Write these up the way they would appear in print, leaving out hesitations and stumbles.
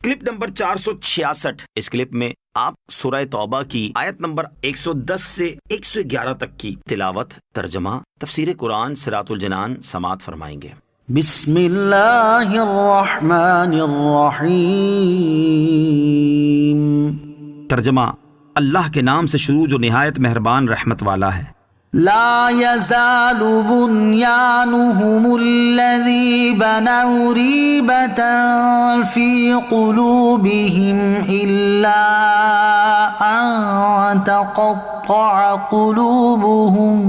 Clip number 466۔ اس clip میں آپ سورہ توبہ کی آیت نمبر 110 سے 111 تک کی تلاوت، ترجمہ، تفسیر قرآن صراط الجنان سماعت فرمائیں گے۔ بسم اللہ الرحمن الرحیم۔ ترجمہ، اللہ کے نام سے شروع جو نہایت مہربان رحمت والا ہے۔ لا يزال بنيانهم الذي بنوا ريبة في قلوبهم إلا أن تقطع قلوبهم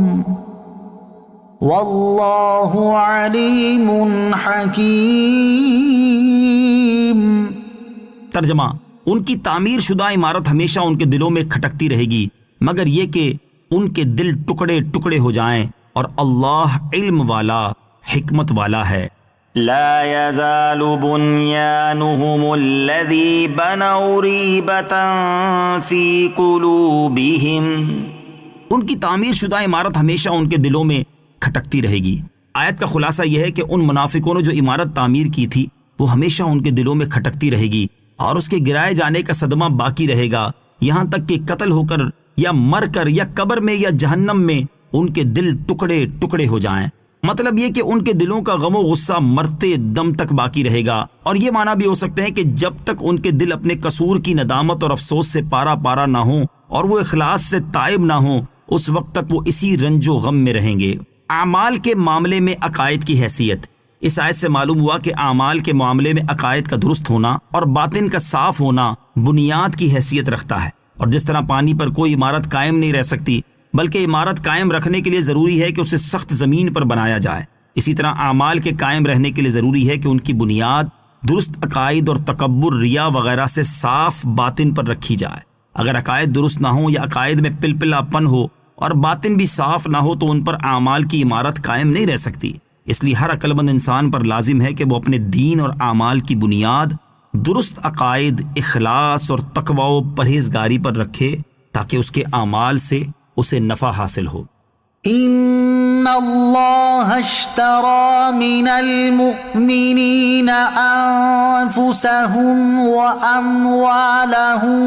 والله عليم حكيم۔ ترجمہ، ان کی تعمیر شدہ عمارت ہمیشہ ان کے دلوں میں کھٹکتی رہے گی مگر یہ کہ ان کے دل ٹکڑے ٹکڑے ہو جائیں، اور اللہ علم والا، حکمت والا ہے۔ لا يزال بنيانهم الذي بنوا ريبة في قلوبهم۔ ان کی تعمیر شدہ عمارت ہمیشہ ان کے دلوں میں کھٹکتی رہے گی۔ آیت کا خلاصہ یہ ہے کہ ان منافقوں نے جو عمارت تعمیر کی تھی وہ ہمیشہ ان کے دلوں میں کھٹکتی رہے گی اور اس کے گرائے جانے کا صدمہ باقی رہے گا، یہاں تک کہ قتل ہو کر یا مر کر یا قبر میں یا جہنم میں ان کے دل ٹکڑے ٹکڑے ہو جائیں۔ مطلب یہ کہ ان کے دلوں کا غم و غصہ مرتے دم تک باقی رہے گا، اور یہ معنی بھی ہو سکتے ہیں کہ جب تک ان کے دل اپنے قصور کی ندامت اور افسوس سے پارا پارا نہ ہوں اور وہ اخلاص سے تائب نہ ہوں، اس وقت تک وہ اسی رنج و غم میں رہیں گے۔ اعمال کے معاملے میں عقائد کی حیثیت۔ اس آیت سے معلوم ہوا کہ اعمال کے معاملے میں عقائد کا درست ہونا اور باطن کا صاف ہونا بنیاد کی حیثیت رکھتا ہے، اور جس طرح پانی پر کوئی عمارت قائم نہیں رہ سکتی بلکہ عمارت قائم رکھنے کے لیے ضروری ہے کہ اسے سخت زمین پر بنایا جائے، اسی طرح اعمال کے قائم رہنے کے لیے ضروری ہے کہ ان کی بنیاد درست عقائد اور تکبر، ریا وغیرہ سے صاف باطن پر رکھی جائے۔ اگر عقائد درست نہ ہوں یا عقائد میں پلپلا پن ہو اور باطن بھی صاف نہ ہو تو ان پر اعمال کی عمارت قائم نہیں رہ سکتی۔ اس لیے ہر عقل مند انسان پر لازم ہے کہ وہ اپنے دین اور اعمال کی بنیاد درست عقائد، اخلاص اور تقوی و پرہیزگاری پر رکھے تاکہ اس کے اعمال سے اسے نفع حاصل ہو۔ ان اللہ اشترى من المؤمنین انفسهم واموالهم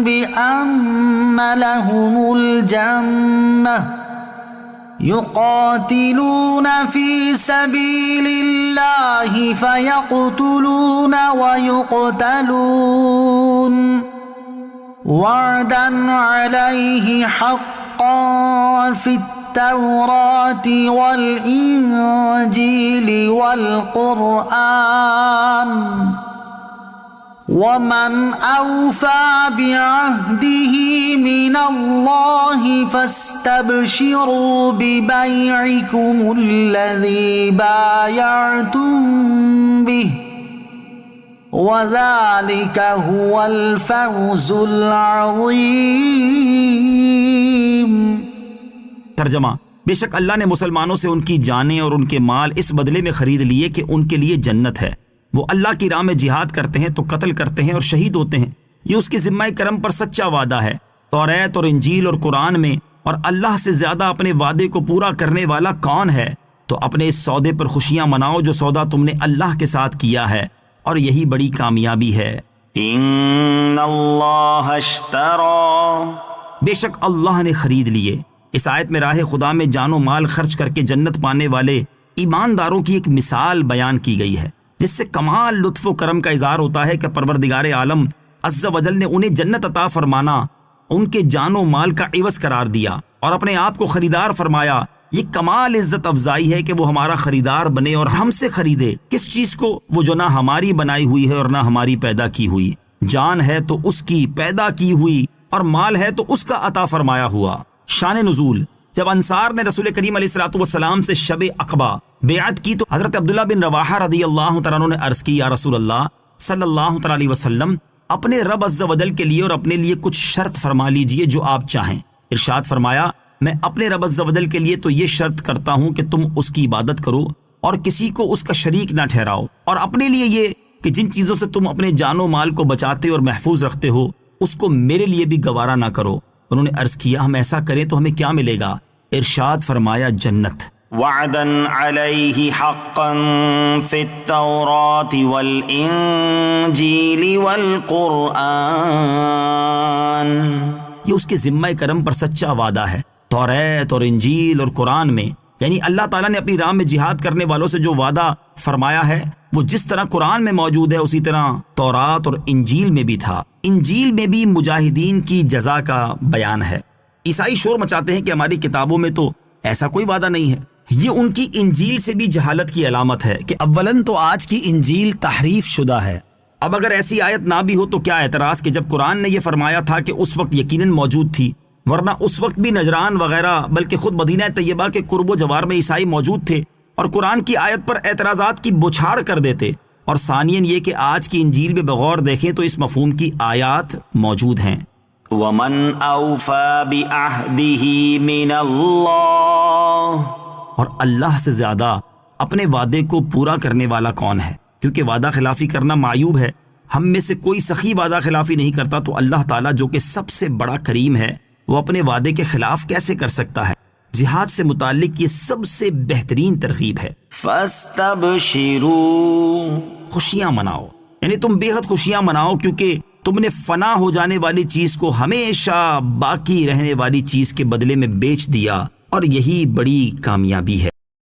بان لهم الجنہ يقاتلون في سبيل الله فيقتلون ويقتلون وعدا عليه حقا في التوراة والإنجيل والقرآن ومن أوفى بعهده من الله فاستبشروا ببيعكم الذي بايعتم به وذلك هو الفوز العظيم۔ ترجمہ، بے شک اللہ نے مسلمانوں سے ان کی جانیں اور ان کے مال اس بدلے میں خرید لیے کہ ان کے لیے جنت ہے۔ وہ اللہ کی راہ میں جہاد کرتے ہیں تو قتل کرتے ہیں اور شہید ہوتے ہیں، یہ اس کے ذمہ کرم پر سچا وعدہ ہے توریت اور انجیل اور قرآن میں، اور اللہ سے زیادہ اپنے وعدے کو پورا کرنے والا کون ہے؟ تو اپنے اس سودے پر خوشیاں مناؤ جو سودا تم نے اللہ کے ساتھ کیا ہے، اور یہی بڑی کامیابی ہے۔ ان اللہ اشترى، بے شک اللہ نے خرید لیے۔ اس آیت میں راہ خدا میں جان و مال خرچ کر کے جنت پانے والے ایمانداروں کی ایک مثال بیان کی گئی ہے، جس سے کمال لطف و کرم کا اظہار ہوتا ہے کہ پروردگار عالم عز و جل نے انہیں جنت عطا فرمانا ان کے جان و مال کا عوض قرار دیا اور اپنے آپ کو خریدار فرمایا۔ یہ کمال عزت افزائی ہے کہ وہ ہمارا خریدار بنے اور ہم سے خریدے۔ کس چیز کو؟ وہ جو نہ ہماری بنائی ہوئی ہے اور نہ ہماری پیدا کی ہوئی۔ جان ہے تو اس کی پیدا کی ہوئی، اور مال ہے تو اس کا عطا فرمایا ہوا۔ شان نزول، جب انصار نے رسول کریم علیہ الصلوۃ والسلام سے شب عقبہ بیعت کی تو حضرت عبداللہ بن رواحہ رضی اللہ تعالیٰ عنہ نے عرض کی، یا رسول اللہ صلی اللہ تعالیٰ علیہ وسلم، اپنے رب عز و جل کے لیے اور اپنے لیے کچھ شرط فرما لیجئے جو آپ چاہیں۔ ارشاد فرمایا، میں اپنے رب عز و جل کے لیے تو یہ شرط کرتا ہوں کہ تم اس کی عبادت کرو اور کسی کو اس کا شریک نہ ٹھہراؤ، اور اپنے لیے یہ کہ جن چیزوں سے تم اپنے جان و مال کو بچاتے اور محفوظ رکھتے ہو اس کو میرے لیے بھی گوارا نہ کرو۔ انہوں نے عرض کیا، ہم ایسا کریں تو ہمیں کیا ملے گا؟ ارشاد فرمایا، جنت۔ وعدا علیہ حقا فی التوراۃ والانجیل والقرآن، یہ اس کے ذمہ کرم پر سچا وعدہ ہے۔ توریت اور انجیل اور قرآن میں، یعنی اللہ تعالیٰ نے اپنی راہ میں جہاد کرنے والوں سے جو وعدہ فرمایا ہے وہ جس طرح قرآن میں موجود ہے اسی طرح تورات اور انجیل میں بھی تھا۔ انجیل میں بھی مجاہدین کی جزا کا بیان ہے۔ عیسائی شور مچاتے ہیں کہ ہماری کتابوں میں تو ایسا کوئی وعدہ نہیں ہے۔ یہ ان کی انجیل سے بھی جہالت کی علامت ہے کہ اولاً تو آج کی انجیل تحریف شدہ ہے۔ اب اگر ایسی آیت نہ بھی ہو تو کیا اعتراض کہ جب قرآن نے یہ فرمایا تھا کہ اس وقت یقیناً موجود تھی، ورنہ اس وقت بھی نجران وغیرہ بلکہ خود مدینہ طیبہ کے قرب و جوار میں عیسائی موجود تھے اور قرآن کی آیت پر اعتراضات کی بچھاڑ کر دیتے۔ اور ثانیاً یہ کہ آج کی انجیل میں بغور دیکھیں تو اس مفہوم کی آیات موجود ہیں۔ وَمَنْ أَوْفَى بِعَهْدِهِ مِنَ اللَّهِ، اور اللہ سے زیادہ اپنے وعدے کو پورا کرنے والا کون ہے؟ کیونکہ وعدہ خلافی کرنا معیوب ہے۔ ہم میں سے کوئی سخی وعدہ خلافی نہیں کرتا، تو اللہ تعالیٰ جو کہ سب سے بڑا کریم ہے وہ اپنے وعدے کے خلاف کیسے کر سکتا ہے؟ جہاد سے متعلق یہ سب سے بہترین ترغیب ہے۔ فَاسْتَبْشِرُوا، خوشیاں مناؤ، یعنی تم بے حد خوشیاں مناؤ کیونکہ تم نے فنا ہو جانے والی چیز کو ہمیشہ باقی رہنے والی چیز کے بدلے میں بیچ دیا، اور یہی بڑی کامیابی ہے۔